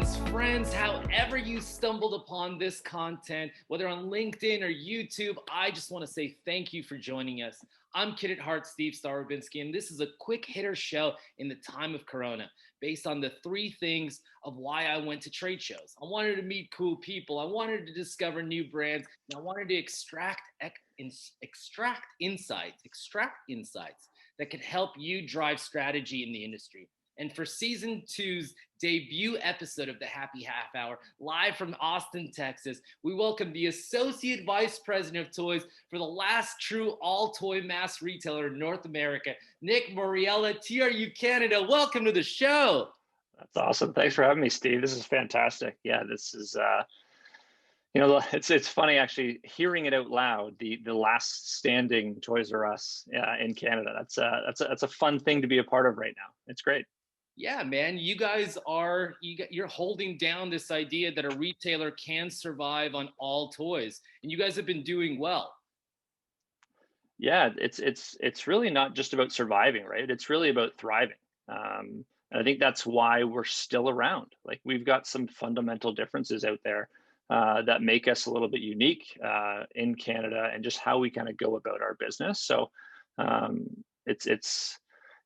fans, friends, however you stumbled upon this content, whether on LinkedIn or YouTube, I just want to say thank you for joining us. I'm Kid at Heart, Steve Starobinski, and this is a quick hitter show in the time of Corona based on the three things of why I went to trade shows. I wanted to meet cool people. I wanted to discover new brands, and I wanted to extract insights that could help you drive strategy in the industry. And for season 2's debut episode of the Happy Half Hour, live from Austin, Texas, we welcome the Associate Vice President of Toys for the last true all-toy mass retailer in North America, Nick Muriella, TRU Canada. Welcome to the show. That's awesome. Thanks for having me, Steve. This is fantastic. Yeah, this is it's funny actually hearing it out loud. The last standing Toys R Us in Canada. That's a fun thing to be a part of right now. It's great. Yeah, man, you guys you're holding down this idea that a retailer can survive on all toys, and you guys have been doing well. Yeah, it's really not just about surviving, right? It's really about thriving. And I think that's why we're still around. Like, we've got some fundamental differences out there that make us a little bit unique in Canada, and just how we kind of go about our business. So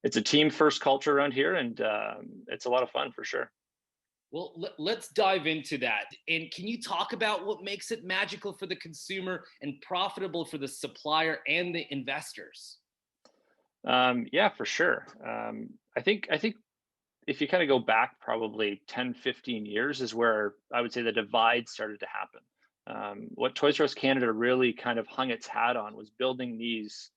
it's a team first culture around here, and it's a lot of fun for sure. Well, let's dive into that. And can you talk about what makes it magical for the consumer and profitable for the supplier and the investors? Yeah, for sure. I think if you kind of go back probably 10, 15 years is where I would say the divide started to happen. What Toys R Us Canada really kind of hung its hat on was building these,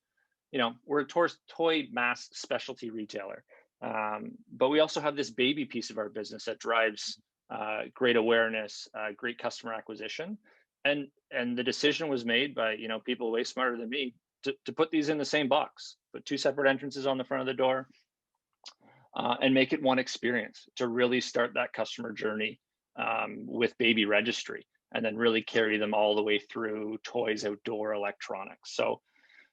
we're a toy mass specialty retailer, but we also have this baby piece of our business that drives great awareness, great customer acquisition. And the decision was made by, people way smarter than me to put these in the same box, put two separate entrances on the front of the door, and make it one experience to really start that customer journey with baby registry, and then really carry them all the way through toys, outdoor, electronics. So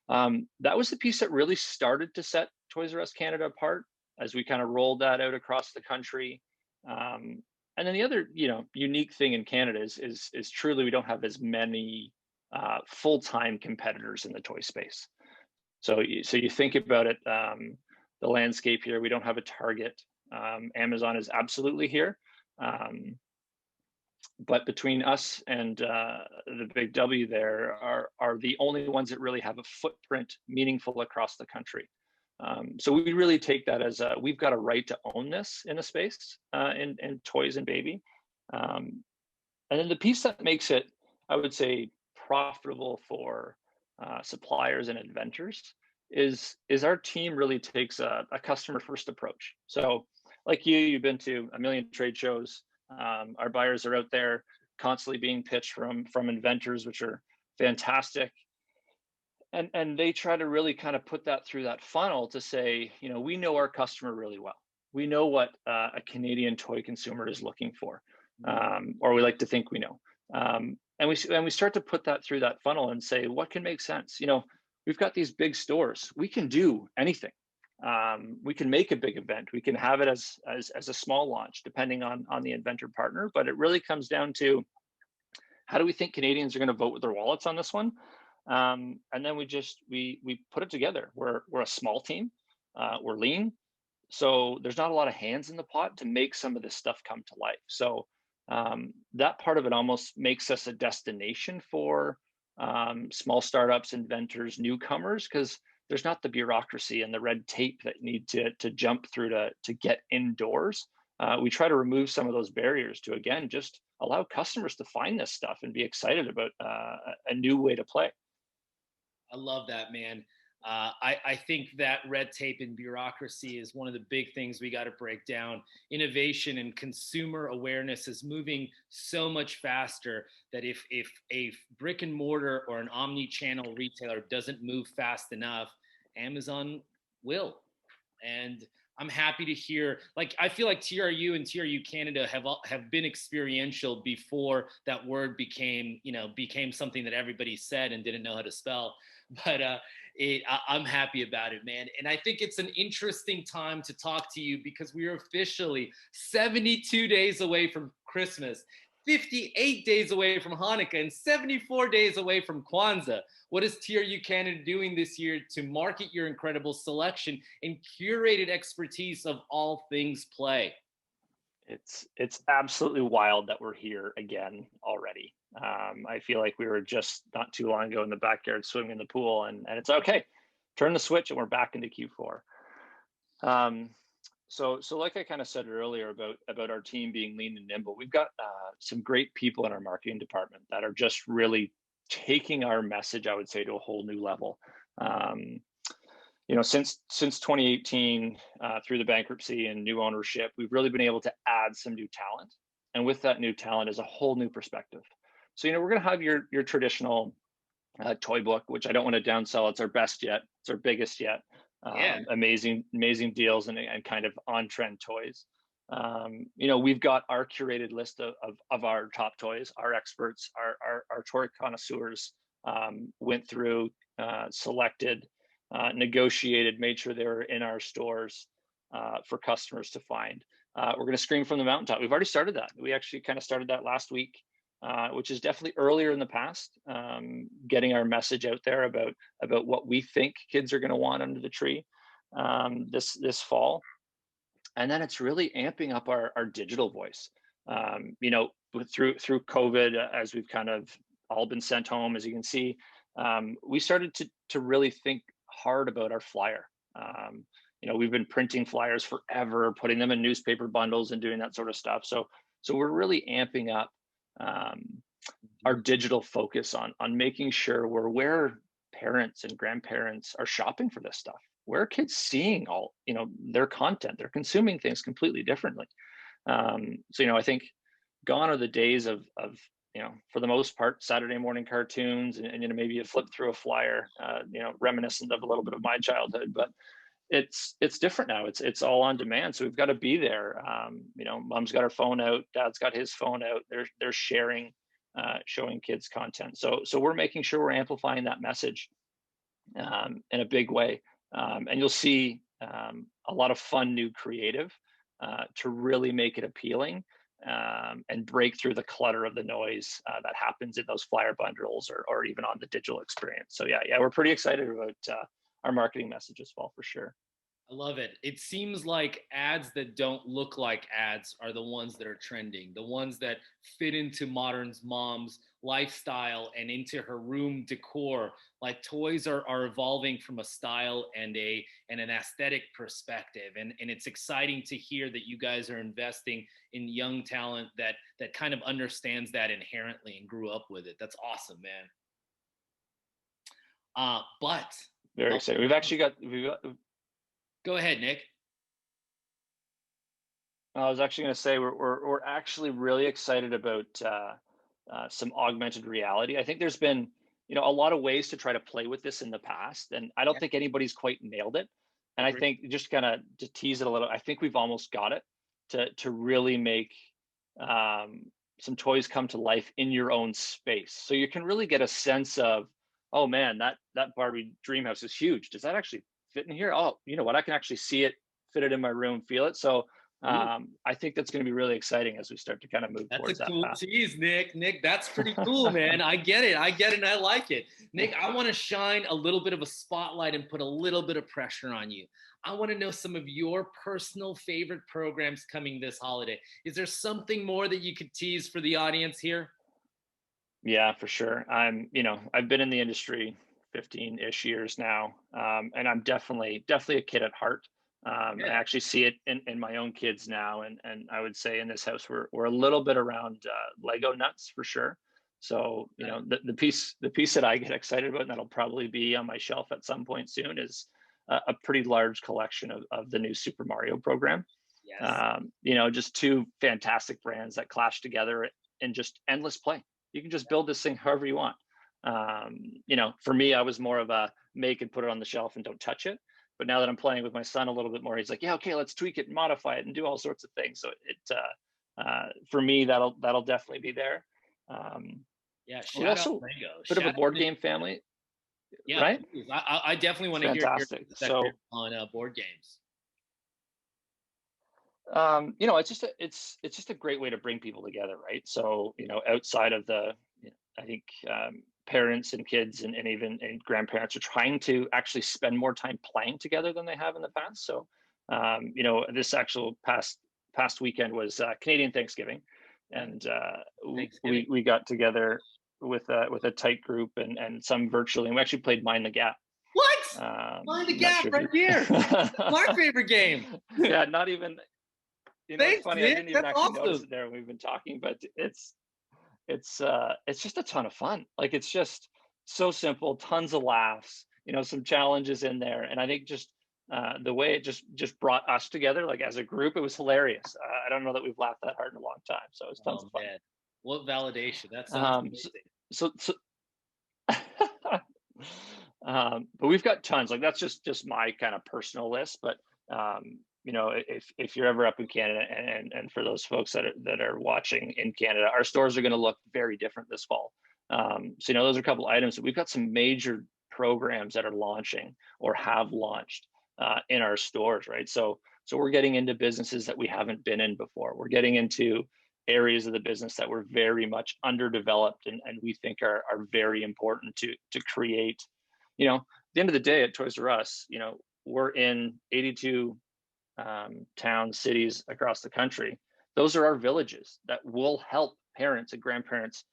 that was the piece that really started to set Toys R Us Canada apart as we kind of rolled that out across the country. And then the other, unique thing in Canada is truly we don't have as many full-time competitors in the toy space. So you think about it, the landscape here, we don't have a Target. Amazon is absolutely here. But between us and the big W there are the only ones that really have a footprint meaningful across the country. So we really take that as we've got a right to own this in a space in toys and baby. And then the piece that makes it, I would say, profitable for suppliers and inventors is our team really takes a customer first approach. So like you've been to a million trade shows. Our buyers are out there constantly being pitched from inventors, which are fantastic. And they try to really kind of put that through that funnel to say, we know our customer really well. We know what a Canadian toy consumer is looking for, or we like to think we know. And we start to put that through that funnel and say, what can make sense? We've got these big stores. We can do anything. We can make a big event. We can have it as a small launch, depending on the inventor partner. But it really comes down to, how do we think Canadians are going to vote with their wallets on this one? And then we put it together. We're a small team. We're lean, so there's not a lot of hands in the pot to make some of this stuff come to life. So that part of it almost makes us a destination for small startups, inventors, newcomers, because there's not the bureaucracy and the red tape that need to jump through to get indoors. We try to remove some of those barriers to, again, just allow customers to find this stuff and be excited about a new way to play. I love that, man. I think that red tape and bureaucracy is one of the big things we got to break down. Innovation and consumer awareness is moving so much faster that if a brick and mortar or an omni-channel retailer doesn't move fast enough, Amazon will. And I'm happy to hear, I feel like TRU and TRU Canada have been experiential before that word became something that everybody said and didn't know how to spell. but I'm happy about it, man. And I think it's an interesting time to talk to you because we are officially 72 days away from Christmas, 58 days away from Hanukkah, and 74 days away from Kwanzaa. What is TRU Canada doing this year to market your incredible selection and curated expertise of all things play? It's absolutely wild that we're here again already. I feel like we were just not too long ago in the backyard swimming in the pool, and it's okay. Turn the switch and we're back into Q4. So like I kind of said earlier about our team being lean and nimble, we've got some great people in our marketing department that are just really taking our message, I would say, to a whole new level. Since 2018, through the bankruptcy and new ownership, we've really been able to add some new talent, and with that new talent is a whole new perspective. So we're going to have your traditional toy book, which I don't want to downsell. It's our best yet. It's our biggest yet. Yeah. Amazing deals and kind of on trend toys. We've got our curated list of our top toys. Our experts, our toy connoisseurs went through, selected, negotiated, made sure they were in our stores for customers to find. We're going to scream from the mountaintop. We've already started that. We actually kind of started that last week, which is definitely earlier in the past, getting our message out there about what we think kids are going to want under the tree this fall. And then it's really amping up our digital voice. Through COVID, as we've kind of all been sent home, as you can see, we started to really think hard about our flyer. We've been printing flyers forever, putting them in newspaper bundles and doing that sort of stuff. So we're really amping up our digital focus on making sure we're where parents and grandparents are shopping for this stuff. Where are kids seeing all their content? They're consuming things completely differently. I think gone are the days of for the most part, Saturday morning cartoons and maybe you flip through a flyer, reminiscent of a little bit of my childhood, but it's different now. It's all on demand. So we've got to be there. Mom's got her phone out, dad's got his phone out. They're sharing, showing kids content. So we're making sure we're amplifying that message in a big way. And you'll see a lot of fun new creative to really make it appealing. And break through the clutter of the noise that happens in those flyer bundles or even on the digital experience. So yeah, we're pretty excited about our marketing message as well, for sure. I love it. It seems like ads that don't look like ads are the ones that are trending, the ones that fit into modern's mom's lifestyle and into her room decor. Like toys are evolving from a style and an aesthetic perspective. And it's exciting to hear that you guys are investing in young talent that kind of understands that inherently and grew up with it. That's awesome, man. But very excited. We've got Go ahead, Nick. I was actually going to say we're actually really excited about some augmented reality. I think there's been a lot of ways to try to play with this in the past, and I don't think anybody's quite nailed it. And I think just kind of to tease it a little, I think we've almost got it to really make some toys come to life in your own space, so you can really get a sense of, oh man, that Barbie dream house is huge. Does that actually fit in here? Oh, you know what? I can actually see it, fit it in my room, feel it. So I think that's going to be really exciting as we start to kind of move towards that. That's a cool tease, Nick. Nick, that's pretty cool, man. I get it, and I like it. Nick, I want to shine a little bit of a spotlight and put a little bit of pressure on you. I want to know some of your personal favorite programs coming this holiday. Is there something more that you could tease for the audience here? Yeah, for sure. I've been in the industry 15-ish years now, and I'm definitely a kid at heart. I actually see it in my own kids now, and I would say in this house we're a little bit around Lego nuts for sure. So the piece that I get excited about, and that'll probably be on my shelf at some point soon, is a pretty large collection of the new Super Mario program. Yes. Just two fantastic brands that clash together in just endless play. You can just build this thing however you want. For me, I was more of a make and put it on the shelf and don't touch it. But now that I'm playing with my son a little bit more, he's like, yeah, okay, let's tweak it and modify it and do all sorts of things. So for me, that'll definitely be there. Yeah, we're also a bit of a board game family. Yeah, right? please. I definitely It's want to hear your fantastic. perspective So on board games. it's just a great way to bring people together, right? So outside of I think parents and kids and even and grandparents are trying to actually spend more time playing together than they have in the past. So this actual past weekend was Canadian Thanksgiving, and Thanksgiving. we got together with a tight group and some virtually, and we actually played Mind the Gap. What? Mind the Not Gap sure if right here. My favorite game. yeah, not even. It's Thanks, funny. I Nick. didn't even That's actually notice awesome. it there when we've been talking, but it's just a ton of fun. Like it's just so simple, tons of laughs. Some challenges in there, and I think just the way it just brought us together, like as a group, it was hilarious. I don't know that we've laughed that hard in a long time, so it's tons Oh of fun. man, what validation! That sounds Um, so, amazing. so but we've got tons. Like that's just my kind of personal list. But if you're ever up in Canada, and for those folks that are watching in Canada, our stores are going to look very different this fall. So those are a couple items that we've got some major programs that are launching or have launched in our stores, right? So we're getting into businesses that we haven't been in before. We're getting into areas of the business that were very much underdeveloped and we think are very important to create. At the end of the day at Toys R Us, we're in 82 towns, cities across the country. Those are our villages that will help parents and grandparents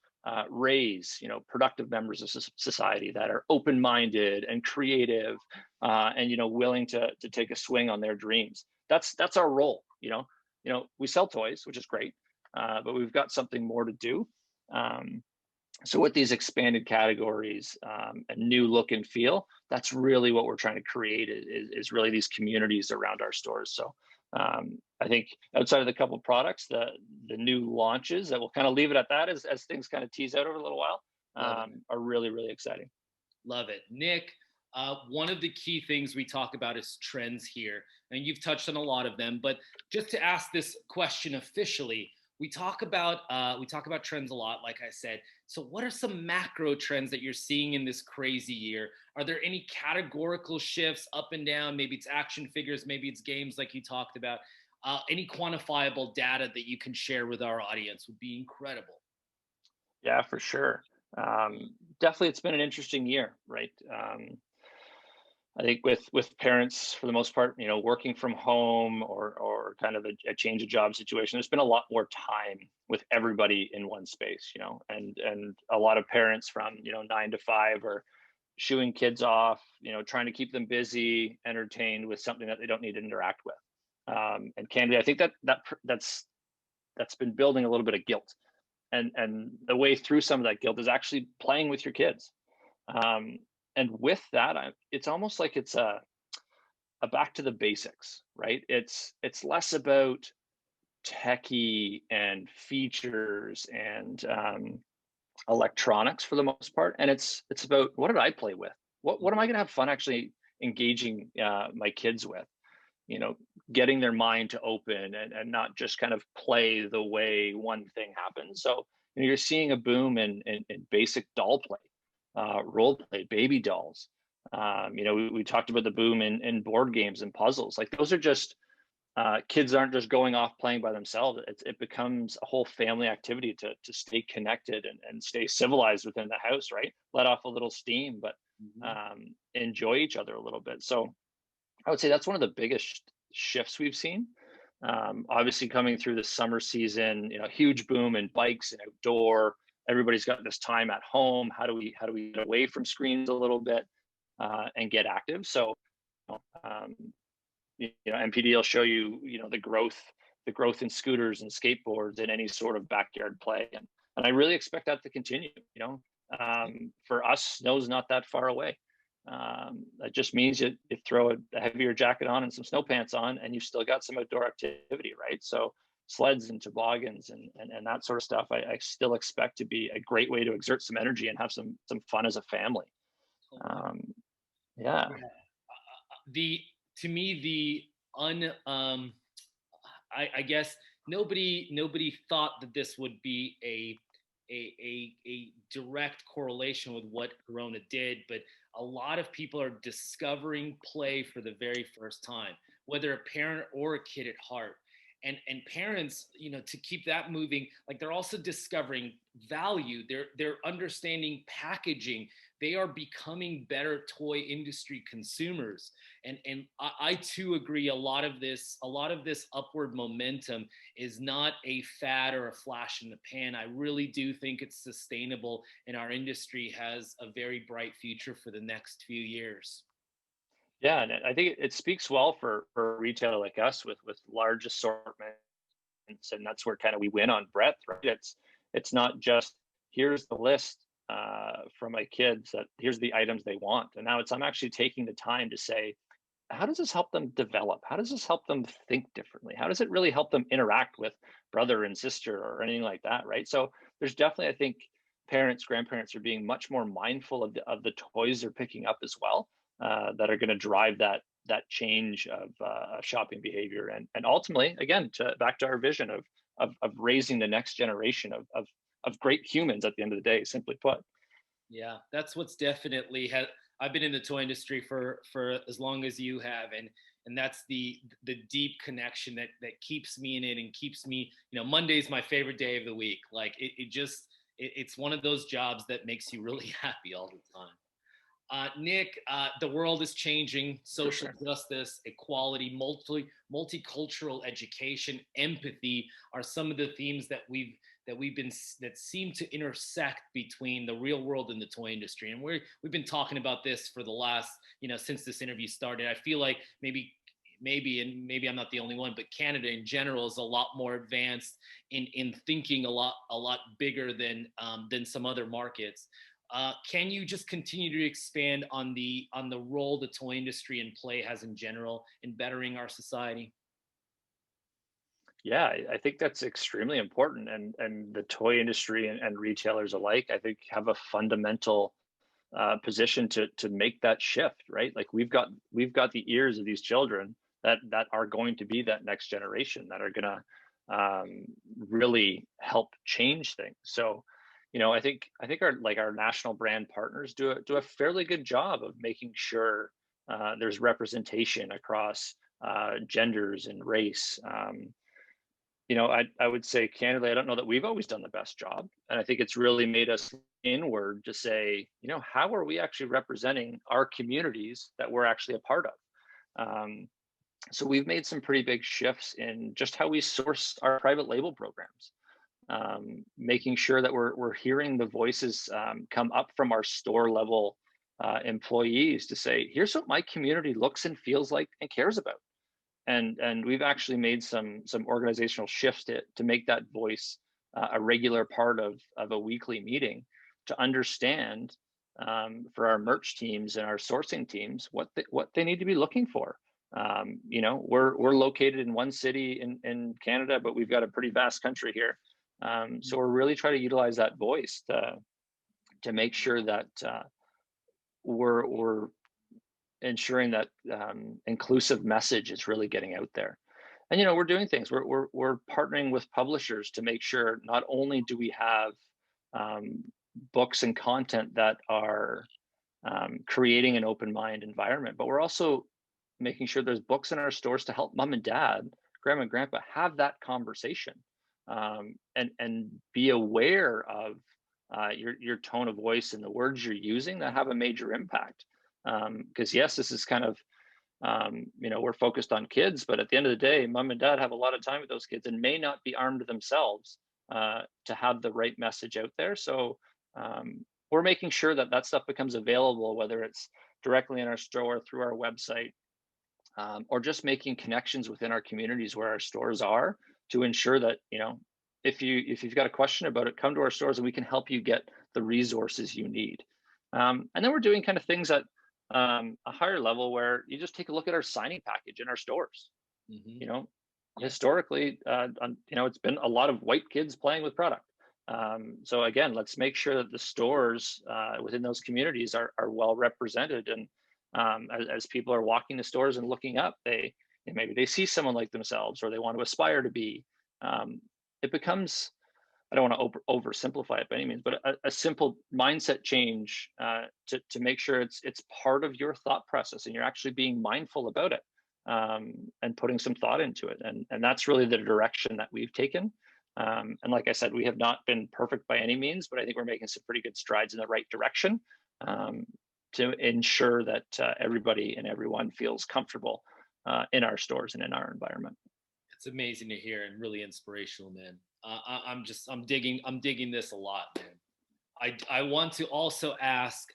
raise, productive members of society that are open-minded and creative, and willing to take a swing on their dreams. That's our role. We sell toys, which is great, but we've got something more to do. So with these expanded categories and new look and feel, that's really what we're trying to create is really these communities around our stores. So I think outside of the couple of products, the new launches that we'll kind of leave it at that as things kind of tease out over a little while are really, really exciting. Love it. Nick, one of the key things we talk about is trends here, and you've touched on a lot of them, but just to ask this question officially, we talk about trends a lot, like I said. So what are some macro trends that you're seeing in this crazy year? Are there any categorical shifts up and down? Maybe it's action figures, maybe it's games like you talked about. Any quantifiable data that you can share with our audience would be incredible. Yeah, for sure. Definitely, it's been an interesting year, right? I think with parents for the most part, working from home or kind of a change of job situation, there's been a lot more time with everybody in one space, and a lot of parents from 9 to 5 are shooing kids off, trying to keep them busy, entertained with something that they don't need to interact with. And candidly, I think that's been building a little bit of guilt, and the way through some of that guilt is actually playing with your kids. Um, and with that, it's almost like it's a back to the basics, right? It's less about techie and features and electronics for the most part, and it's about what did I play with? What am I going to have fun actually engaging my kids with? You know, getting their mind to open and not just kind of play the way one thing happens. So you're seeing a boom in basic doll play, role play, baby dolls. We talked about the boom in board games and puzzles. Like those are just kids aren't just going off playing by themselves. It becomes a whole family activity to stay connected and stay civilized within the house, right? Let off a little steam, but enjoy each other a little bit. So I would say that's one of the biggest shifts we've seen. Obviously, coming through the summer season, huge boom in bikes and outdoor. Everybody's got this time at home. How do we get away from screens a little bit and get active? So, um, MPD will show you, the growth in scooters and skateboards and any sort of backyard play, and I really expect that to continue. For us, snow's not that far away. That just means you throw a heavier jacket on and some snow pants on, and you've still got some outdoor activity, right? So sleds and toboggans and that sort of stuff, I still expect to be a great way to exert some energy and have some fun as a family. Yeah. The To me the un I guess nobody thought that this would be a direct correlation with what Corona did, but a lot of people are discovering play for the very first time, whether a parent or a kid at heart. And parents, to keep that moving, like they're also discovering value. They're understanding packaging. They are becoming better toy industry consumers. And I too agree, a lot of this upward momentum is not a fad or a flash in the pan. I really do think it's sustainable, and our industry has a very bright future for the next few years. Yeah, and I think it speaks well for a retailer like us with large assortments, and that's where kind of we win on breadth, right? It's not just here's the list from my kids that here's the items they want, and now it's I'm actually taking the time to say, how does this help them develop? How does this help them think differently? How does it really help them interact with brother and sister or anything like that, right? So there's definitely, I think, parents, grandparents are being much more mindful of the toys they're picking up as well, that are going to drive that change of shopping behavior, and ultimately, again, to back to our vision of raising the next generation of great humans at the end of the day, simply put. Yeah, that's what's definitely I've been in the toy industry for as long as you have, and that's the deep connection that keeps me in it and keeps me. Monday's my favorite day of the week. Like it's one of those jobs that makes you really happy all the time. Nick, the world is changing. For Social sure. justice, equality, multicultural education, empathy are some of the themes that seem to intersect between the real world and the toy industry. And we've been talking about this for the last, since this interview started. I feel like maybe I'm not the only one, but Canada in general is a lot more advanced in thinking a lot bigger than some other markets. Can you just continue to expand on the role the toy industry and play has in general in bettering our society? Yeah, I think that's extremely important, and the toy industry and retailers alike, I think, have a fundamental position to make that shift, right? Like we've got the ears of these children that are going to be that next generation that are gonna really help change things. So, I think our national brand partners do a fairly good job of making sure there's representation across genders and race. I would say candidly, I don't know that we've always done the best job. And I think it's really made us inward to say, how are we actually representing our communities that we're actually a part of? So we've made some pretty big shifts in just how we source our private label programs, making sure that we're hearing the voices come up from our store level employees to say, here's what my community looks and feels like and cares about, and we've actually made some organizational shifts to make that voice a regular part of a weekly meeting to understand, for our merch teams and our sourcing teams, what they need to be looking for. We're located in one city in Canada, but we've got a pretty vast country here. So we're really trying to utilize that voice to make sure that we're ensuring that inclusive message is really getting out there. And we're doing things. We're partnering with publishers to make sure not only do we have books and content that are creating an open mind environment, but we're also making sure there's books in our stores to help mom and dad, grandma and grandpa have that conversation, and be aware of your tone of voice and the words you're using that have a major impact. Because yes, this is kind of we're focused on kids, but at the end of the day, mom and dad have a lot of time with those kids and may not be armed themselves to have the right message out there. So we're making sure that stuff becomes available, whether it's directly in our store through our website, or just making connections within our communities where our stores are, to ensure that if you've got a question about it, come to our stores and we can help you get the resources you need. And then we're doing kind of things at a higher level where you just take a look at our signing package in our stores. Hmm. You know, Yeah. historically, it's been a lot of white kids playing with product. So again, let's make sure that the stores within those communities are well represented, and as people are walking the stores and looking up, maybe they see someone like themselves or they want to aspire to be. It becomes I don't want to oversimplify it by any means, but a simple mindset change to make sure it's part of your thought process and you're actually being mindful about it, and putting some thought into it. And that's really the direction that we've taken. And like I said, we have not been perfect by any means, but I think we're making some pretty good strides in the right direction, to ensure that everybody and everyone feels comfortable in our stores and in our environment. It's amazing to hear and really inspirational, man. I'm digging this a lot, man. I want to also ask,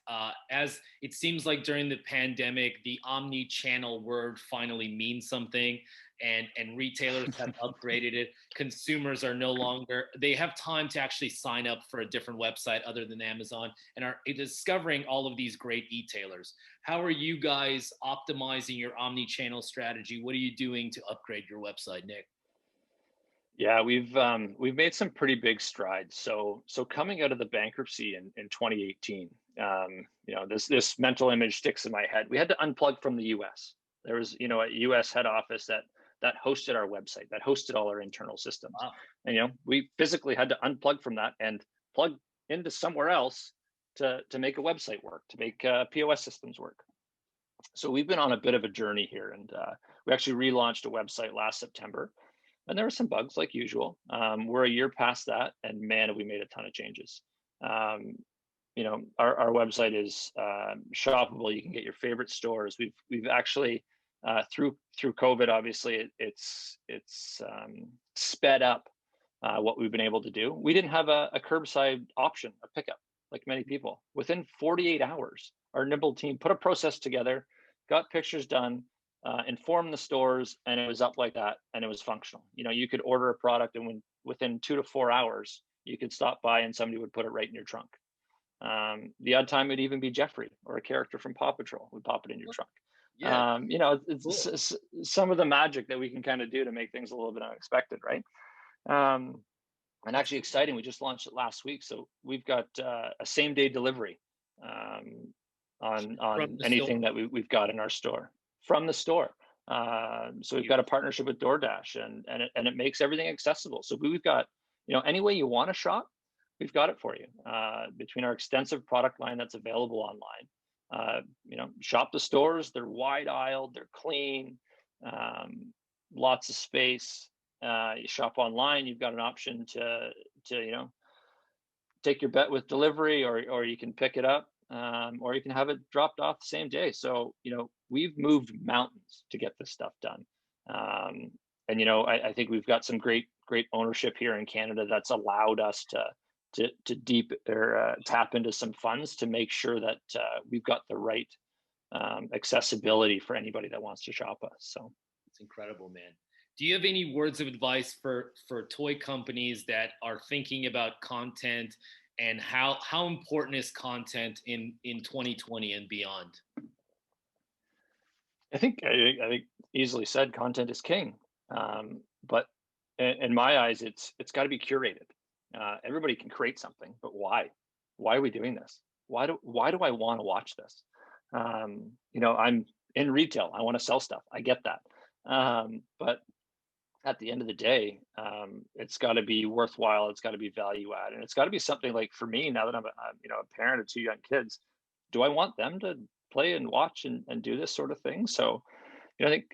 as it seems like during the pandemic, the omni-channel word finally means something, and retailers have upgraded it. Consumers are no longer, they have time to actually sign up for a different website other than Amazon, and are discovering all of these great e-tailers. How are you guys optimizing your omni-channel strategy? What are you doing to upgrade your website, Nick? Yeah, we've made some pretty big strides. So coming out of the bankruptcy in 2018, this mental image sticks in my head. We had to unplug from the U.S. There was a U.S. head office that hosted our website, that hosted all our internal systems, Wow. and we physically had to unplug from that and plug into somewhere else to make a website work, to make POS systems work. So we've been on a bit of a journey here, and we actually relaunched a website last September. And there were some bugs like usual. We're a year past that, and man, have we made a ton of changes. Um, our website is shoppable. You can get your favorite stores. We've actually through COVID, obviously, it's sped up what we've been able to do. We didn't have a curbside option, a pickup, like many people. Within 48 hours, our nimble team put a process together, got pictures done, informed the stores, and it was up like that, and it was functional. You could order a product, and within 2 to 4 hours, you could stop by and somebody would put it right in your trunk. The odd time it'd even be Jeffrey or a character from Paw Patrol would pop it in your trunk. Yeah, It's cool. some of the magic that we can kind of do to make things a little bit unexpected, right? Um, and actually exciting. We just launched it last week, so we've got a same day delivery, From on the store. anything that we've got in our store from the store. So we've got a partnership with DoorDash, and it makes everything accessible. So we've got, any way you want to shop, we've got it for you. Between our extensive product line that's available online, shop the stores. They're wide aisled, they're clean, lots of space. You shop online, you've got an option to take your bet with delivery, or you can pick it up, or you can have it dropped off the same day. So we've moved mountains to get this stuff done, and I think we've got some great ownership here in Canada that's allowed us to deep or tap into some funds to make sure that we've got the right accessibility for anybody that wants to shop us. So It's incredible, man. Do you have any words of advice for toy companies that are thinking about content, and how important is content in 2020 and beyond? I think easily said, content is king. But in my eyes, it's got to be curated. Everybody can create something, but why? Why are we doing this? Why do I want to watch this? I'm in retail. I want to sell stuff. I get that. But at the end of the day, it's got to be worthwhile. It's got to be value add, and it's got to be something like, for me, now that I'm a parent of two young kids, do I want them to play and watch and do this sort of thing? So, I think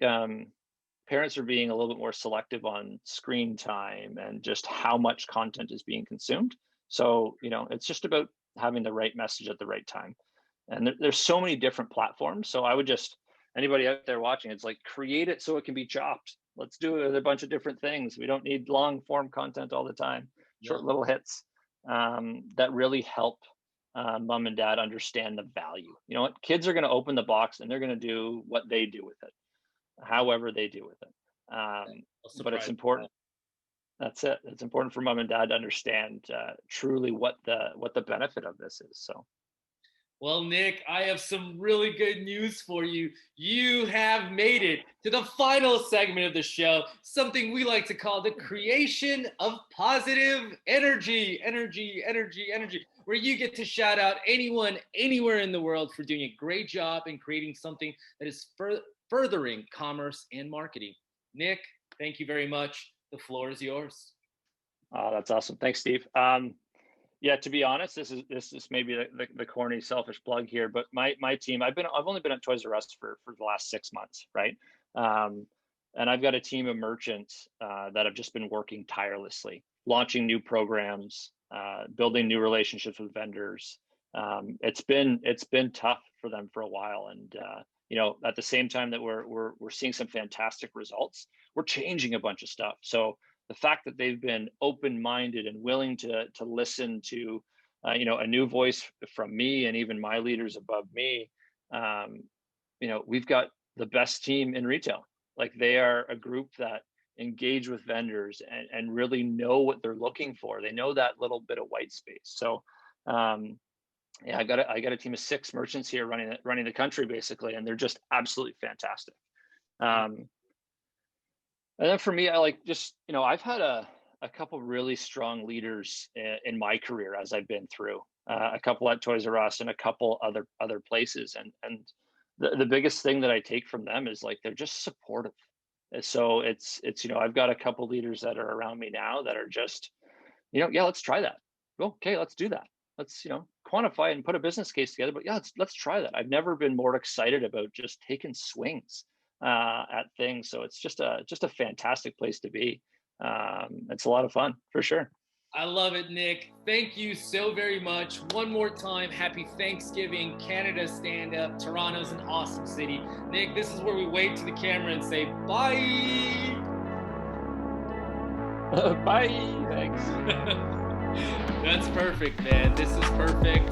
parents are being a little bit more selective on screen time and just how much content is being consumed. So, it's just about having the right message at the right time. And there's so many different platforms. So I would just, anybody out there watching, it's like, create it so it can be chopped. Let's do it with a bunch of different things. We don't need long form content all the time. Yeah. Short little hits that really help mom and dad understand the value. You know what? Kids are going to open the box and they're going to do what they do with it, however they do with it. No But it's surprise. important. That's it. It's important for mom and dad to understand truly what the benefit of this is. So Well, Nick, I have some really good news for you. You have made it to the final segment of the show, something we like to call the creation of positive energy, where you get to shout out anyone, anywhere in the world for doing a great job in creating something that is furthering commerce and marketing. Nick, thank you very much. The floor is yours. Oh, that's awesome. Thanks, Steve. Yeah, to be honest, this is maybe the corny, selfish plug here, but my team, I've only been at Toys R Us for the last 6 months, right? Um, and I've got a team of merchants that have just been working tirelessly, launching new programs, building new relationships with vendors. It's been tough for them for a while, and at the same time that we're seeing some fantastic results, we're changing a bunch of stuff. So the fact that they've been open-minded and willing to listen to a new voice from me and even my leaders above me, um, we've got the best team in retail. Like, they are a group that engage with vendors and really know what they're looking for. They know that little bit of white space. So um, yeah, I got a team of 6 merchants here running the country basically, and they're just absolutely fantastic. um, and then for me, I like just, I've had a couple really strong leaders in my career as I've been through, a couple at Toys R Us and a couple other places. And the biggest thing that I take from them is like, they're just supportive. And so I've got a couple leaders that are around me now that are just, yeah, let's try that. Okay, let's do that. Let's, quantify and put a business case together. But yeah, let's try that. I've never been more excited about just taking swings at things. So it's just a fantastic place to be. It's a lot of fun for sure. I love it, Nick. Thank you so very much. One more time, happy Thanksgiving. Canada, stand up. Toronto's an awesome city. Nick, this is where we wave to the camera and say bye. Bye. Thanks. That's perfect, man. This is perfect.